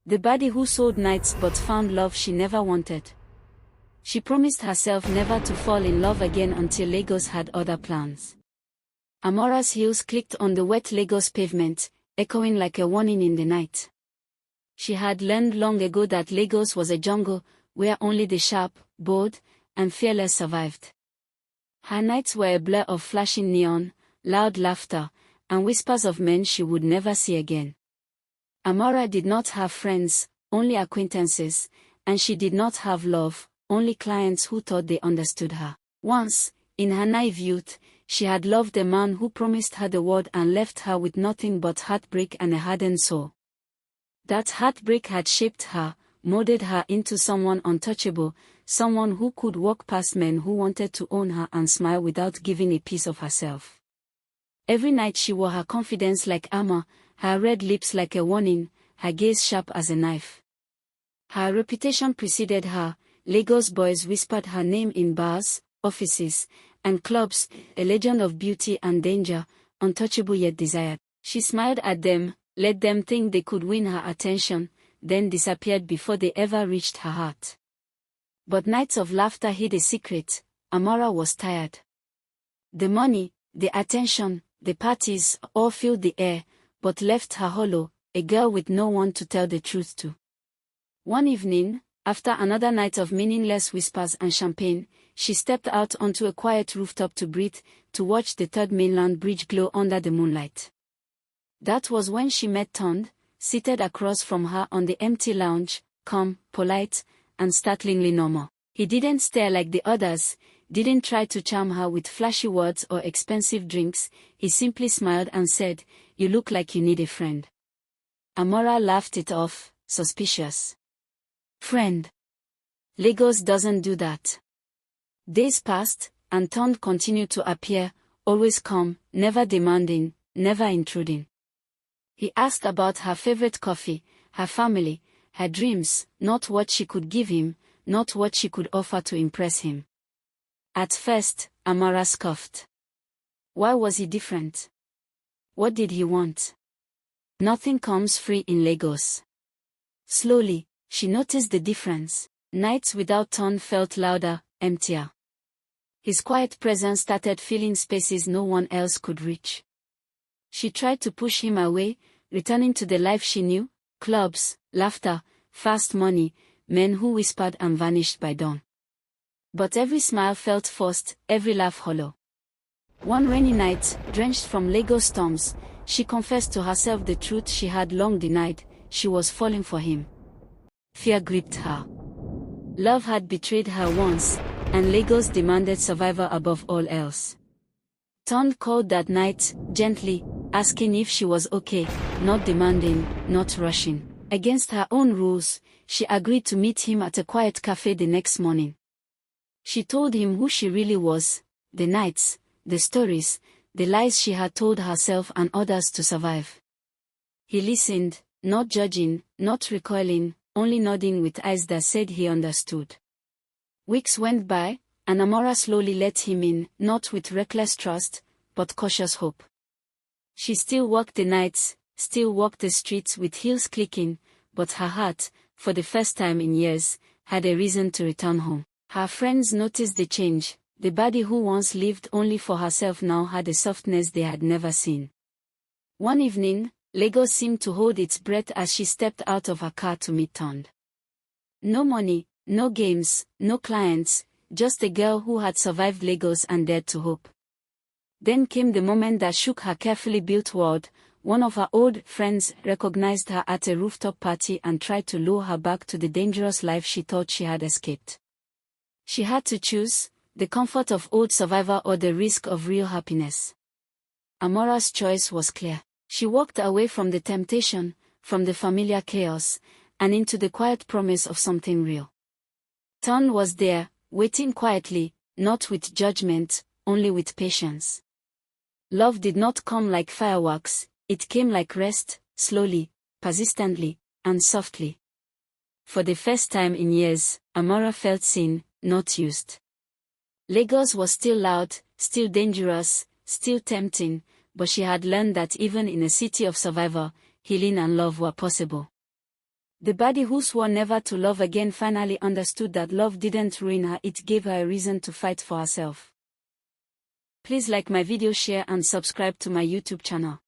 The baddie who sold nights but found love she never wanted. She promised herself never to fall in love again until Lagos had other plans. Amara's heels clicked on the wet Lagos pavement, echoing like a warning in the night. She had learned long ago that Lagos was a jungle where only the sharp, bold, and fearless survived. Her nights were a blur of flashing neon, loud laughter, and whispers of men she would never see again. Amara did not have friends, only acquaintances, and she did not have love, only clients who thought they understood her. Once, in her naive youth, she had loved a man who promised her the world and left her with nothing but heartbreak and a hardened soul. That heartbreak had shaped her, molded her into someone untouchable, someone who could walk past men who wanted to own her and smile without giving a piece of herself. Every night she wore her confidence like armor, her red lips like a warning, her gaze sharp as a knife. Her reputation preceded her. Lagos boys whispered her name in bars, offices, and clubs, a legend of beauty and danger, untouchable yet desired. She smiled at them, let them think they could win her attention, then disappeared before they ever reached her heart. But nights of laughter hid a secret. Amara was tired. The money, the attention, the parties, all filled the air, but left her hollow, a girl with no one to tell the truth to. One evening, after another night of meaningless whispers and champagne, she stepped out onto a quiet rooftop to breathe, to watch the Third Mainland Bridge glow under the moonlight. That was when she met Tond, seated across from her on the empty lounge, calm, polite, and startlingly normal. He didn't stare like the others, didn't try to charm her with flashy words or expensive drinks, he simply smiled and said, "You look like you need a friend." Amara laughed it off, suspicious. "Friend? Lagos doesn't do that." Days passed, and Tond continued to appear, always calm, never demanding, never intruding. He asked about her favorite coffee, her family, her dreams, not what she could give him, not what she could offer to impress him. At first, Amara scoffed. Why was he different? What did he want? Nothing comes free in Lagos. Slowly, she noticed the difference. Nights without Tond felt louder, emptier. His quiet presence started filling spaces no one else could reach. She tried to push him away, returning to the life she knew, clubs, laughter, fast money, men who whispered and vanished by dawn. But every smile felt forced, every laugh hollow. One rainy night, drenched from Lagos storms, she confessed to herself the truth she had long denied: she was falling for him. Fear gripped her. Love had betrayed her once, and Lagos demanded survival above all else. Tond called that night, gently, asking if she was okay, not demanding, not rushing. Against her own rules, she agreed to meet him at a quiet cafe the next morning. She told him who she really was, the nights, the stories, the lies she had told herself and others to survive. He listened, not judging, not recoiling, only nodding with eyes that said he understood. Weeks went by, and Amara slowly let him in, not with reckless trust, but cautious hope. She still walked the nights, still walked the streets with heels clicking, but her heart, for the first time in years, had a reason to return home. Her friends noticed the change. The Baddie who once lived only for herself now had a softness they had never seen. One evening, Lagos seemed to hold its breath as she stepped out of her car to meet Tond. No money, no games, no clients, just a girl who had survived Lagos and dared to hope. Then came the moment that shook her carefully built world. One of her old friends recognized her at a rooftop party and tried to lure her back to the dangerous life she thought she had escaped. She had to choose, the comfort of old survivor or the risk of real happiness. Amara's choice was clear. She walked away from the temptation, from the familiar chaos, and into the quiet promise of something real. Tond was there, waiting quietly, not with judgment, only with patience. Love did not come like fireworks, it came like rest, slowly, persistently, and softly. For the first time in years, Amara felt seen, not used. Lagos was still loud, still dangerous, still tempting, but she had learned that even in a city of survival, healing and love were possible. The baddie who swore never to love again finally understood that love didn't ruin her, it gave her a reason to fight for herself. Please like my video, share and subscribe to my YouTube channel.